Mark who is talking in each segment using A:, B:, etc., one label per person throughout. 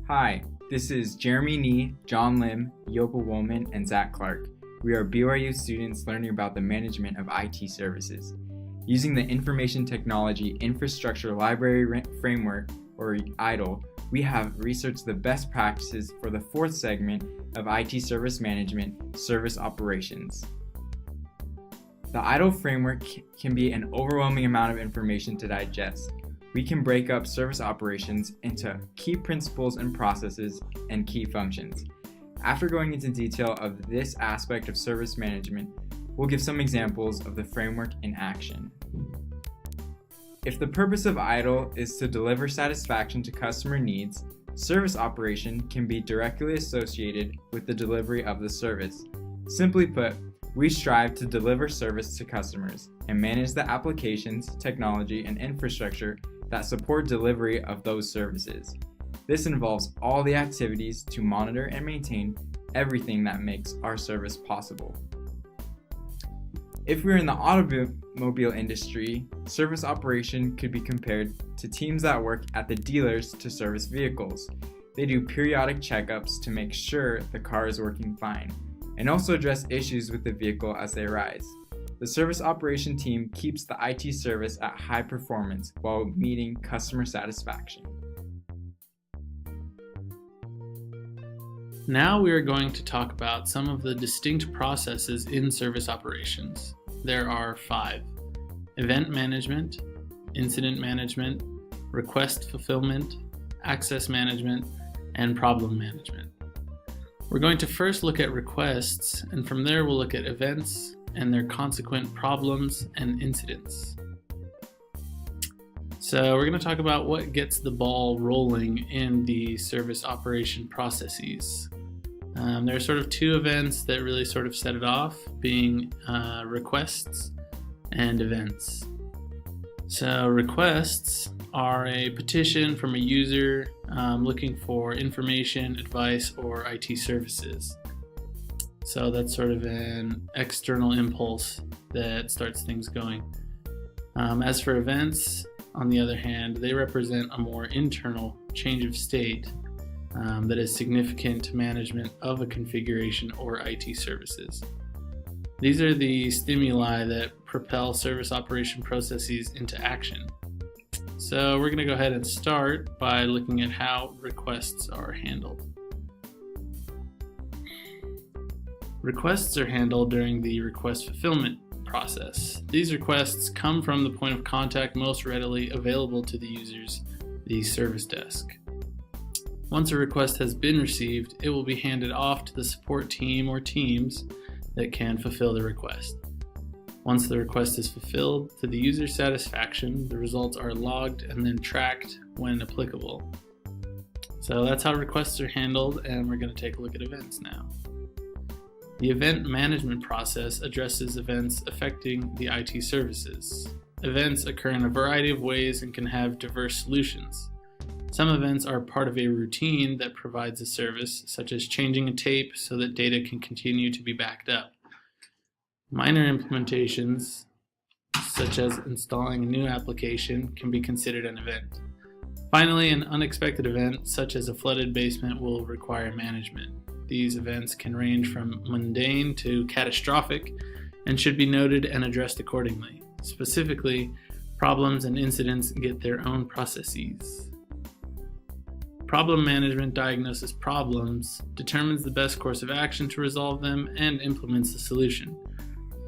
A: Hi, this is Jeremy Nee, John Lim, Yopa Woolman, and Zach Clark. We are BYU students learning about the management of IT services. Using the Information Technology Infrastructure Library Framework, or ITIL, we have researched the best practices for the fourth segment of IT service management, service operations. The ITIL framework can be an overwhelming amount of information to digest. We can break up service operations into key principles and processes and key functions. After going into detail of this aspect of service management, we'll give some examples of the framework in action. If the purpose of ITIL is to deliver satisfaction to customer needs, service operation can be directly associated with the delivery of the service. Simply put, we strive to deliver service to customers and manage the applications, technology, and infrastructure that support delivery of those services. This involves all the activities to monitor and maintain everything that makes our service possible. If we're in the automobile industry, service operation could be compared to teams that work at the dealers to service vehicles. They do periodic checkups to make sure the car is working fine, and also address issues with the vehicle as they arise. The service operation team keeps the IT service at high performance while meeting customer satisfaction.
B: Now we are going to talk about some of the distinct processes in service operations. There are 5: event management, incident management, request fulfillment, access management, and problem management. We're going to first look at requests, and from there we'll look at events and their consequent problems and incidents. So we're going to talk about what gets the ball rolling in the service operation processes. There are sort of 2 events that really sort of set it off, being requests and events. So requests are a petition from a user looking for information, advice, or IT services. So that's sort of an external impulse that starts things going. As for events, on the other hand, they represent a more internal change of state that is significant to management of a configuration or IT services. These are the stimuli that propel service operation processes into action. So we're going to go ahead and start by looking at how requests are handled. Requests are handled during the request fulfillment process. These requests come from the point of contact most readily available to the users, the service desk. Once a request has been received, it will be handed off to the support team or teams that can fulfill the request. Once the request is fulfilled to the user's satisfaction, the results are logged and then tracked when applicable. So that's how requests are handled, and we're going to take a look at events now. The event management process addresses events affecting the IT services. Events occur in a variety of ways and can have diverse solutions. Some events are part of a routine that provides a service, such as changing a tape so that data can continue to be backed up. Minor implementations, such as installing a new application, can be considered an event. Finally, an unexpected event, such as a flooded basement, will require management. These events can range from mundane to catastrophic and should be noted and addressed accordingly. Specifically, problems and incidents get their own processes. Problem management diagnoses problems, determines the best course of action to resolve them, and implements the solution.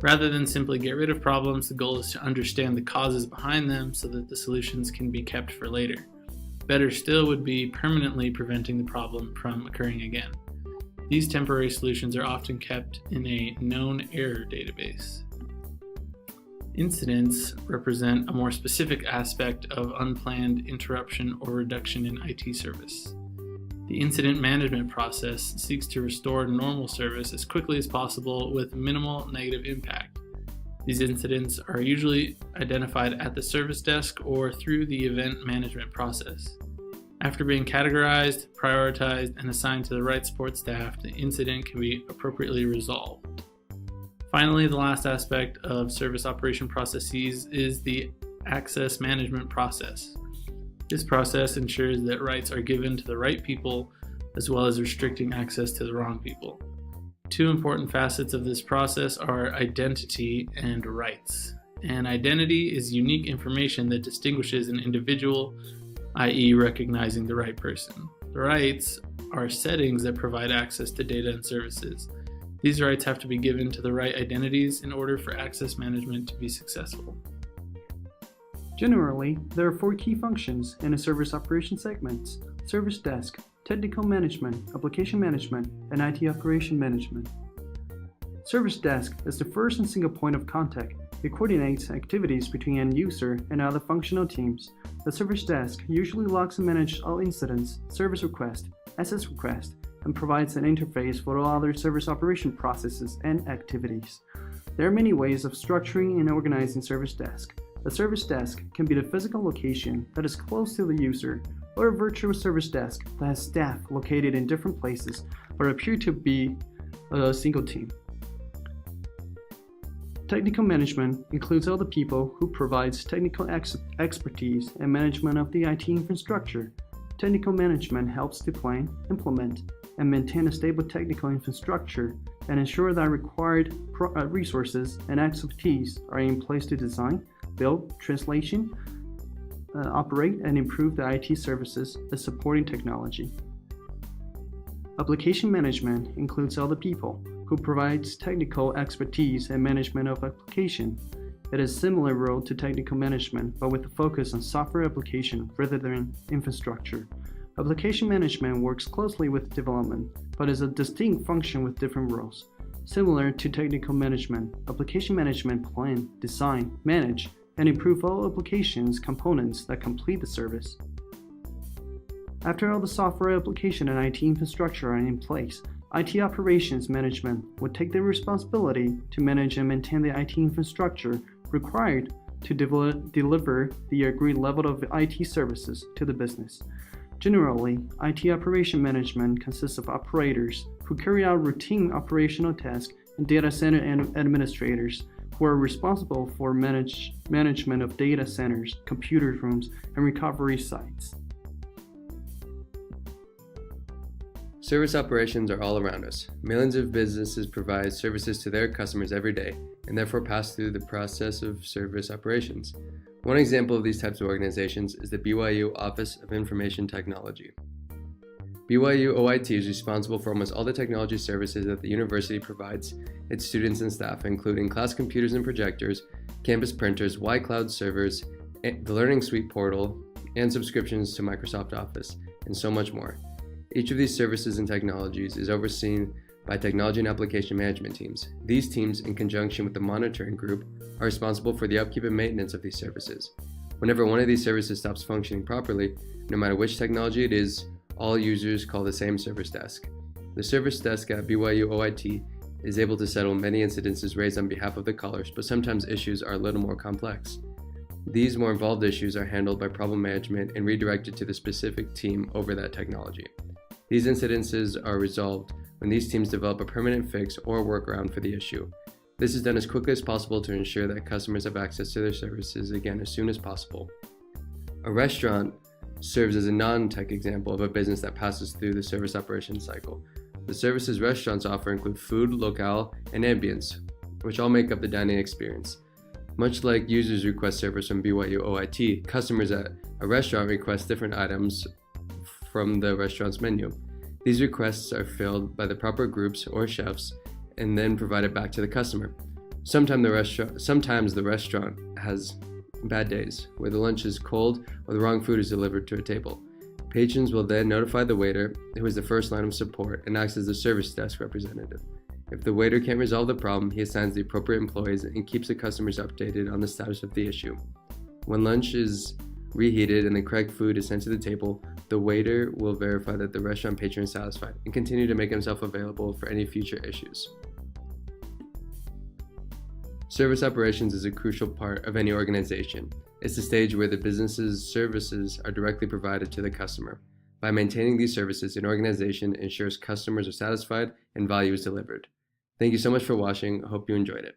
B: Rather than simply get rid of problems, the goal is to understand the causes behind them so that the solutions can be kept for later. Better still would be permanently preventing the problem from occurring again. These temporary solutions are often kept in a known error database. Incidents represent a more specific aspect of unplanned interruption or reduction in IT service. The incident management process seeks to restore normal service as quickly as possible with minimal negative impact. These incidents are usually identified at the service desk or through the event management process. After being categorized, prioritized, and assigned to the right support staff, the incident can be appropriately resolved. Finally, the last aspect of service operation processes is the access management process. This process ensures that rights are given to the right people as well as restricting access to the wrong people. Two important facets of this process are identity and rights. And identity is unique information that distinguishes an individual, i.e., recognizing the right person. The rights are settings that provide access to data and services. These rights have to be given to the right identities in order for access management to be successful.
C: Generally, there are 4 key functions in a service operation segment: service desk, technical management, application management, and IT operation management. Service desk is the first and single point of contact. It coordinates activities between end user and other functional teams. The service desk usually logs and manages all incidents, service requests, access requests, and provides an interface for all other service operation processes and activities. There are many ways of structuring and organizing service desk. A service desk can be the physical location that is close to the user, or a virtual service desk that has staff located in different places but appear to be a single team. Technical management includes all the people who provides technical expertise and management of the IT infrastructure. Technical management helps to plan, implement, and maintain a stable technical infrastructure and ensure that required resources and expertise are in place to design, build, translation, operate, and improve the IT services as supporting technology. Application management includes all the people who provides technical expertise and management of application. It is a similar role to technical management, but with a focus on software application rather than infrastructure. Application management works closely with development, but is a distinct function with different roles. Similar to technical management, application management plan, design, manage, and improve all applications components that complete the service. After all the software application and IT infrastructure are in place, IT operations management would take the responsibility to manage and maintain the IT infrastructure required to deliver the agreed level of IT services to the business. Generally, IT operation management consists of operators who carry out routine operational tasks and data center administrators who are responsible for management of data centers, computer rooms, and recovery sites.
D: Service operations are all around us. Millions of businesses provide services to their customers every day and therefore pass through the process of service operations. One example of these types of organizations is the BYU Office of Information Technology. BYU OIT is responsible for almost all the technology services that the university provides its students and staff, including class computers and projectors, campus printers, Y-Cloud servers, the Learning Suite portal, and subscriptions to Microsoft Office, and so much more. Each of these services and technologies is overseen by technology and application management teams. These teams, in conjunction with the monitoring group, are responsible for the upkeep and maintenance of these services. Whenever one of these services stops functioning properly, no matter which technology it is, all users call the same service desk. The service desk at BYU OIT is able to settle many incidences raised on behalf of the callers, but sometimes issues are a little more complex. These more involved issues are handled by problem management and redirected to the specific team over that technology. These incidences are resolved when these teams develop a permanent fix or workaround for the issue. This is done as quickly as possible to ensure that customers have access to their services again as soon as possible. A restaurant serves as a non-tech example of a business that passes through the service operations cycle. The services restaurants offer include food, locale, and ambience, which all make up the dining experience. Much like users request service from BYU OIT, customers at a restaurant request different items from the restaurant's menu. These requests are filled by the proper groups or chefs and then provided back to the customer. Sometimes the restaurant has bad days where the lunch is cold or the wrong food is delivered to a table. Patrons will then notify the waiter, who is the first line of support and acts as the service desk representative. If the waiter can't resolve the problem, he assigns the appropriate employees and keeps the customers updated on the status of the issue. When lunch is reheated and the correct food is sent to the table, the waiter will verify that the restaurant patron is satisfied and continue to make himself available for any future issues. Service operations is a crucial part of any organization. It's the stage where the business's services are directly provided to the customer. By maintaining these services, an organization ensures customers are satisfied and value is delivered. Thank you so much for watching. I hope you enjoyed it.